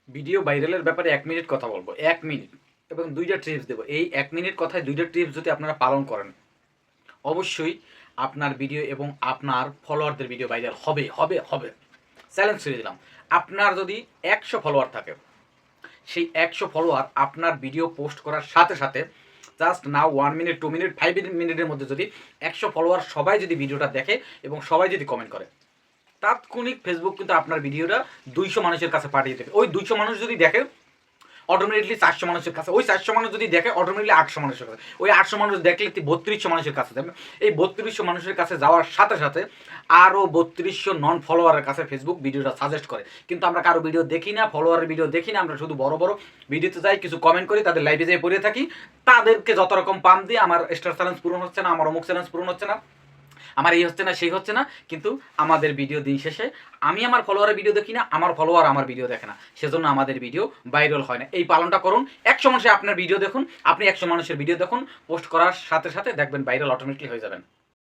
Video ভাইরালের ব্যাপারে 1 minute কথা বলবো, 1 মিনিট, এবং 2টা টিপস দেবো। এই 1 মিনিট কথায় 2টা টিপস যদি আপনারা পালন করেন, অবশ্যই আপনার ভিডিও এবং আপনার ফলোয়ারদের ভিডিও ভাইরাল হবে হবে হবে। চ্যালেঞ্জ করে দিলাম। আপনার যদি 100 ফলোয়ার থাকে, সেই 100 ফলোয়ার আপনার ভিডিও পোস্ট করার সাথে সাথে জাস্ট নাও 1 মিনিট 2 মিনিট 5 মিনিটের মধ্যে যদি 100 ফলোয়ার সবাই যদি ভিডিওটা দেখে এবং সবাই যদি কমেন্ট করে, তাৎক্ষণিক ফেসবুক কিন্তু আপনার ভিডিওটা 200 মানুষের কাছে পাঠিয়ে দেবে। ওই 200 মানুষ যদি দেখে, অটোমেটিকলি 400 মানুষের কাছে, ওই 400 মানুষ যদি দেখে অটোমেটিকলি 800 মানুষের কাছে, ওই 800 মানুষ দেখলে 3200 মানুষের কাছে যাবে। এই 3200 মানুষের কাছে যাওয়ার সাথে সাথে আরও 3200 নন ফলোয়ারের কাছে ফেসবুক ভিডিওটা সাজেস্ট করে। কিন্তু আমরা কারো ভিডিও দেখি না, ফলোয়ারের ভিডিও দেখি না, আমরা শুধু বড় বড় ভিডিওতে যাই, কিছু কমেন্ট করি, তাদের লাইভে যেয়ে পড়ে থাকি, তাদেরকে যত রকম পাম দিয়ে আমার স্টার চ্যালেঞ্জ পূরণ হচ্ছে না, আমার অমুক চ্যালেঞ্জ পূরণ হচ্ছে না, আমার এই হচ্ছে না সেই হচ্ছে না। কিন্তু আমাদের ভিডিও দিন শেষে আমি আমার ফলোয়ারের ভিডিও দেখি না, আমার ফলোয়ার আমার ভিডিও দেখে না, সেজন্য আমাদের ভিডিও ভাইরাল হয় না। এই পালনটা করুন। 100 মানুষে আপনার ভিডিও দেখুন, আপনি 100 মানুষের ভিডিও দেখুন, পোস্ট করার সাথে সাথে দেখবেন ভাইরাল অটোমেটিকলি হয়ে যাবেন।